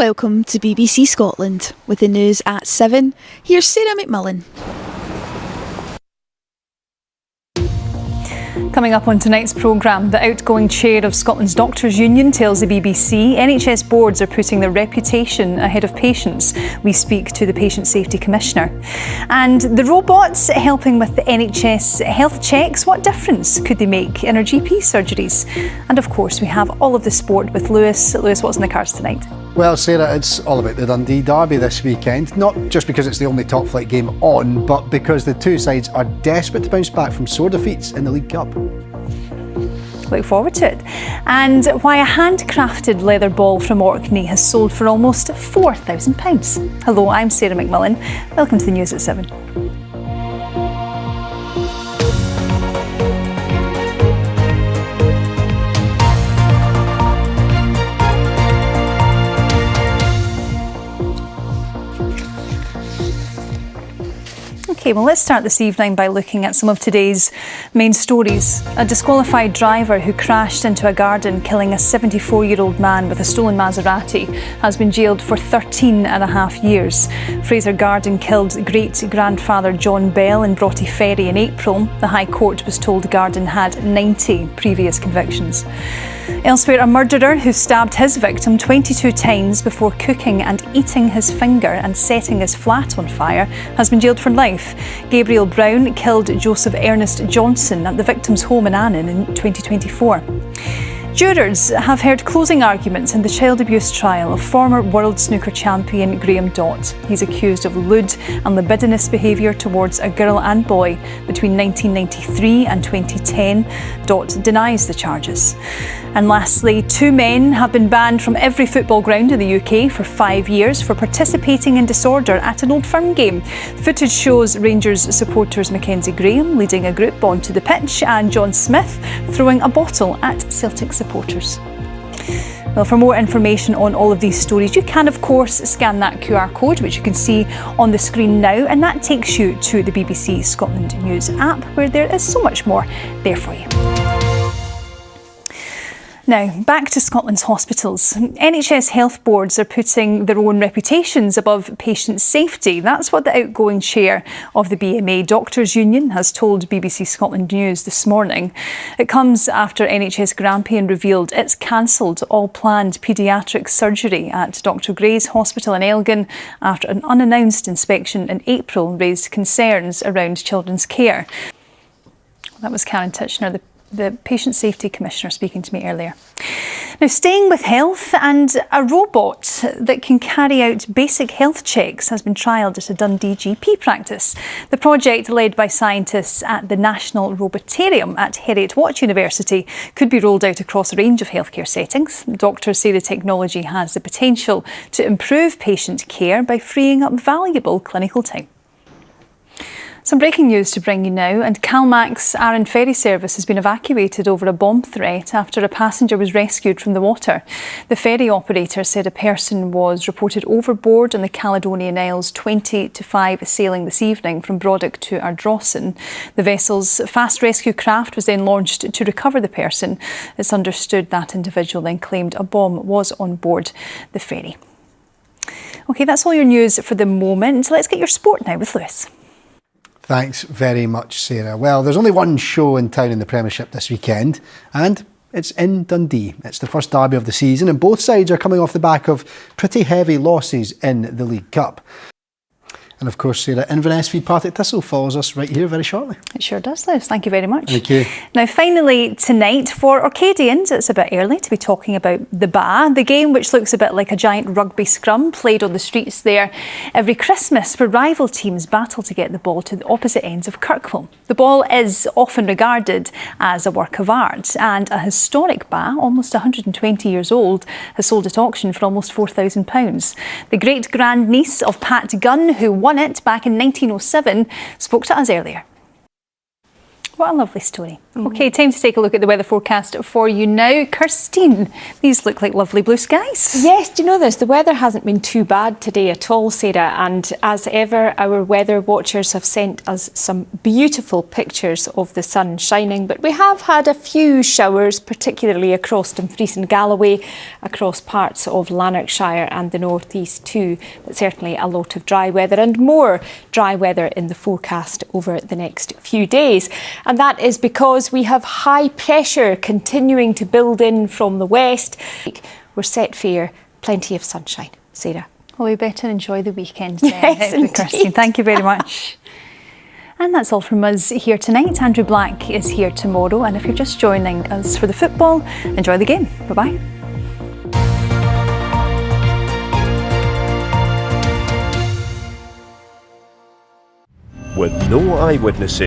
Welcome to BBC Scotland. With the news at 7, here's Sarah McMullan. Coming up on tonight's programme, the outgoing chair of Scotland's Doctors' Union tells the BBC NHS boards are putting their reputation ahead of patients. We speak to the Patient Safety Commissioner. And the robots helping with the NHS health checks, what difference could they make in our GP surgeries? And of course, we have all of the sport with Lewis. Lewis, what's in the cards tonight? Well, Sarah, it's all about the Dundee derby this weekend. Not just because it's the only top flight game on, but because the two sides are desperate to bounce back from sore defeats in the League Cup. Look forward to it. And why a handcrafted leather ball from Orkney has sold for almost £4,000. Hello, I'm Sarah McMullan. Welcome to the news at 7. Okay, well, let's start this evening by looking at some of today's main stories. A disqualified driver who crashed into a garden, killing a 74-year-old man with a stolen Maserati, has been jailed for 13 and a half years. Fraser Garden killed great-grandfather John Bell in Broughty Ferry in April. The High Court was told Garden had 90 previous convictions. Elsewhere, a murderer who stabbed his victim 22 times before cooking and eating his finger and setting his flat on fire has been jailed for life. Gabriel Brown killed Joseph Ernest Johnson at the victim's home in Annan in 2024. Jurors have heard closing arguments in the child abuse trial of former world snooker champion Graham Dott. He's accused of lewd and libidinous behaviour towards a girl and boy between 1993 and 2010. Dott denies the charges. And lastly, 2 men have been banned from every football ground in the UK for 5 years for participating in disorder at an Old Firm game. Footage shows Rangers supporters Mackenzie Graham leading a group onto the pitch and John Smith throwing a bottle at Celtic supporters. Well, for more information on all of these stories, you can, of course, scan that QR code, which you can see on the screen now, and that takes you to the BBC Scotland News app, where there is so much more there for you. Now, back to Scotland's hospitals. NHS health boards are putting their own reputations above patient safety. That's what the outgoing chair of the BMA Doctors' Union has told BBC Scotland News this morning. It comes after NHS Grampian revealed it's cancelled all planned paediatric surgery at Dr Gray's Hospital in Elgin after an unannounced inspection in April raised concerns around children's care. That was Karen Titchener, the Patient Safety Commissioner, speaking to me earlier. Now, staying with health, and a robot that can carry out basic health checks has been trialled at a Dundee GP practice. The project, led by scientists at the National Robotarium at Heriot-Watt University, could be rolled out across a range of healthcare settings. Doctors say the technology has the potential to improve patient care by freeing up valuable clinical time. Some breaking news to bring you now, and CalMac's Arran ferry service has been evacuated over a bomb threat after a passenger was rescued from the water. The ferry operator said a person was reported overboard on the Caledonian Isles 20 to 5 sailing this evening from Brodick to Ardrossan. The vessel's fast rescue craft was then launched to recover the person. It's understood that individual then claimed a bomb was on board the ferry. OK, that's all your news for the moment. Let's get your sport now with Lewis. Thanks very much, Sarah. Well, there's only one show in town in the Premiership this weekend, and it's in Dundee. It's the first derby of the season, and both sides are coming off the back of pretty heavy losses in the League Cup. And of course, Sarah, Inverness v Partick Thistle follows us right here very shortly. It sure does, Liz. Thank you very much. Thank you. Now, finally, tonight, for Orcadians, it's a bit early to be talking about the Ba, the game which looks a bit like a giant rugby scrum played on the streets there every Christmas, where rival teams battle to get the ball to the opposite ends of Kirkwall. The ball is often regarded as a work of art, and a historic Ba, almost 120 years old, has sold at auction for almost £4,000. The great-grandniece of Pat Gunn, who won it back in 1907, spoke to us earlier. What a lovely story. OK, time to take a look at the weather forecast for you now. Kirstine, these look like lovely blue skies. Yes, do you know this? The weather hasn't been too bad today at all, Sarah, and as ever, our weather watchers have sent us some beautiful pictures of the sun shining, but we have had a few showers, particularly across Dumfries and Galloway, across parts of Lanarkshire and the North East too, but certainly a lot of dry weather and more dry weather in the forecast over the next few days. And that is because we have high pressure continuing to build in from the west. We're set fair, plenty of sunshine. Sarah. Well, we better enjoy the weekend then. Yes, Kirstine, thank you very much. And that's all from us here tonight. Andrew Black is here tomorrow. And if you're just joining us for the football, enjoy the game. Bye-bye. With no eyewitnesses.